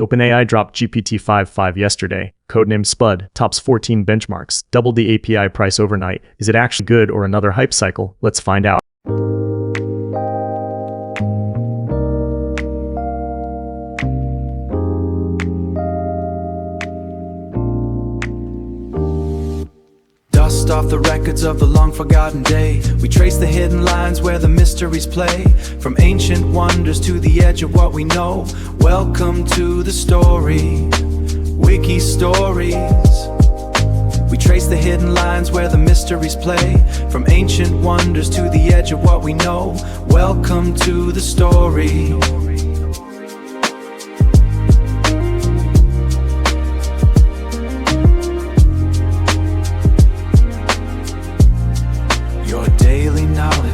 OpenAI dropped GPT-5.5 yesterday. Codename Spud tops 14 benchmarks, doubled the API price overnight. Is it actually good or another hype cycle? Let's find out. Dust off the records of the long-forgotten day. We trace the hidden lines where the mysteries play. From ancient wonders to the edge of what we know. Welcome to the story, Wiki Stories. We trace the hidden lines where the mysteries play. From ancient wonders to the edge of what we know. Welcome to the story. Your daily knowledge.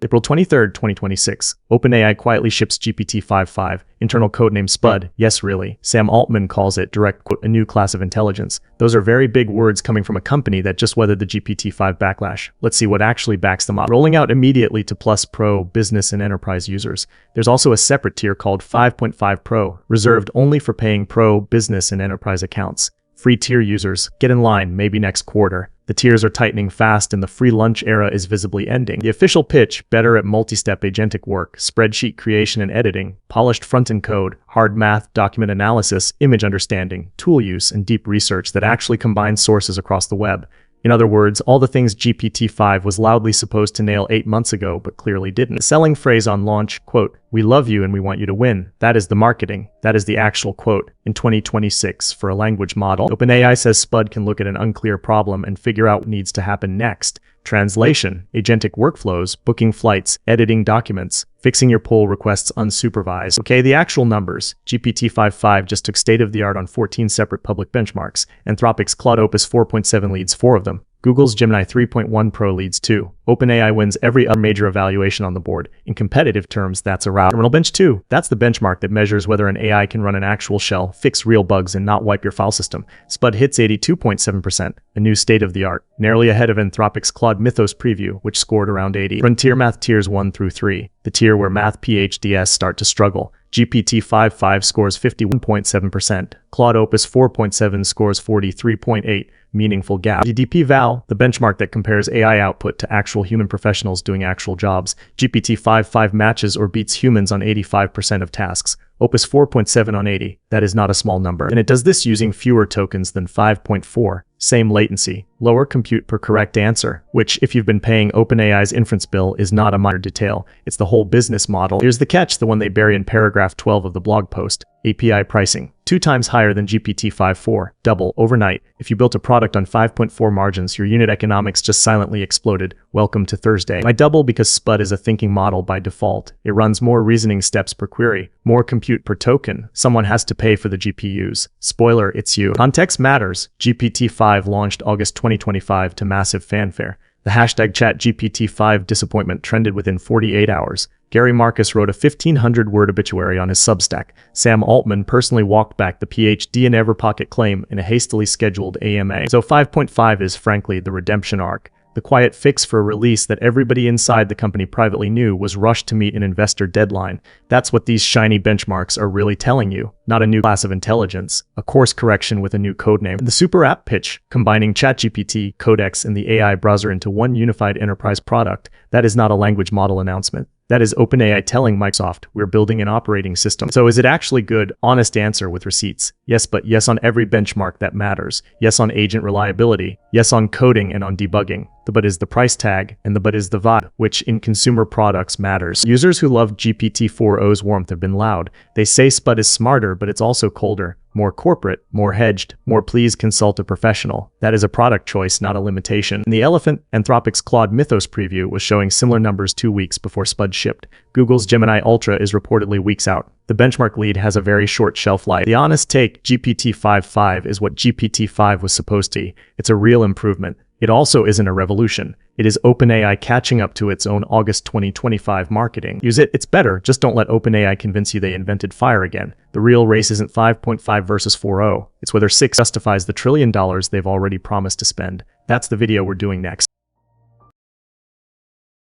April 23, 2026. OpenAI quietly ships GPT-5.5, internal codename Spud. Yes, really. Sam Altman calls it, direct quote, a new class of intelligence. Those are very big words coming from a company that just weathered the GPT-5 backlash. Let's see what actually backs them up. Rolling out immediately to Plus Pro, business and enterprise users. There's also a separate tier called 5.5 Pro, reserved only for paying Pro, business and enterprise accounts. Free tier users, get in line, maybe next quarter. The tiers are tightening fast and the free lunch era is visibly ending. The official pitch, better at multi-step agentic work, spreadsheet creation and editing, polished front-end code, hard math, document analysis, image understanding, tool use, and deep research that actually combines sources across the web. In other words, all the things GPT-5 was loudly supposed to nail 8 months ago, but clearly didn't. The selling phrase on launch, quote, "We love you and we want you to win." That is the marketing. That is the actual quote. In 2026, for a language model, OpenAI says Spud can look at an unclear problem and figure out what needs to happen next. Translation, agentic workflows, booking flights, editing documents, fixing your pull requests unsupervised. Okay, the actual numbers. GPT-5.5 just took state-of-the-art on 14 separate public benchmarks. Anthropic's Claude Opus 4.7 leads 4 of them. Google's Gemini 3.1 Pro leads 2. OpenAI wins every other major evaluation on the board. In competitive terms, that's a route. Terminal Bench 2. That's the benchmark that measures whether an AI can run an actual shell, fix real bugs, and not wipe your file system. Spud hits 82.7%, a new state-of-the-art, narrowly ahead of Anthropic's Claude Mythos Preview, which scored around 80. FrontierMath tiers 1 through 3, the tier where math PhDs start to struggle. GPT-5.5 scores 51.7%. Claude Opus 4.7 scores 43.8%. Meaningful gap. GDPVal, the benchmark that compares AI output to actual human professionals doing actual jobs. GPT-5.5 matches or beats humans on 85% of tasks. Opus 4.7 on 80. That is not a small number. And it does this using fewer tokens than 5.4. Same latency, lower compute per correct answer, which, if you've been paying OpenAI's inference bill, is not a minor detail. It's the whole business model. Here's the catch, the one they bury in paragraph 12 of the blog post. API pricing, 2 times higher than GPT-5.4, double overnight. If you built a product on 5.4 margins, your unit economics just silently exploded. Welcome to Thursday. I double because Spud is a thinking model by default. It runs more reasoning steps per query, more compute per token. Someone has to pay for the GPUs. Spoiler, it's you. Context matters. GPT-5 launched August 2025 to massive fanfare. The hashtag ChatGPT-5 disappointment trended within 48 hours. Gary Marcus wrote a 1,500-word obituary on his Substack. Sam Altman personally walked back the PhD in Everpocket claim in a hastily scheduled AMA. So 5.5 is frankly the redemption arc. The quiet fix for a release that everybody inside the company privately knew was rushed to meet an investor deadline. That's what these shiny benchmarks are really telling you. Not a new class of intelligence, a course correction with a new codename. The super app pitch, combining ChatGPT, Codex, and the AI browser into one unified enterprise product, that is not a language model announcement. That is OpenAI telling Microsoft, we're building an operating system. So is it actually good? Honest answer with receipts. Yes, but yes on every benchmark that matters. Yes on agent reliability. Yes on coding and on debugging. The but is the price tag, and the but is the vibe, which in consumer products matters. Users who love GPT-4o's warmth have been loud. They say Spud is smarter, but it's also colder. More corporate, more hedged, more please consult a professional. That is a product choice, not a limitation. And the elephant, Anthropic's Claude Mythos Preview was showing similar numbers 2 weeks before Spud shipped. Google's Gemini Ultra is reportedly weeks out. The benchmark lead has a very short shelf life. The honest take, GPT-5.5 is what GPT-5 was supposed to be. It's a real improvement. It also isn't a revolution. It is OpenAI catching up to its own August 2025 marketing. Use it, it's better, just don't let OpenAI convince you they invented fire again. The real race isn't 5.5 versus 4.0. It's whether 6 justifies the $1 trillion they've already promised to spend. That's the video we're doing next.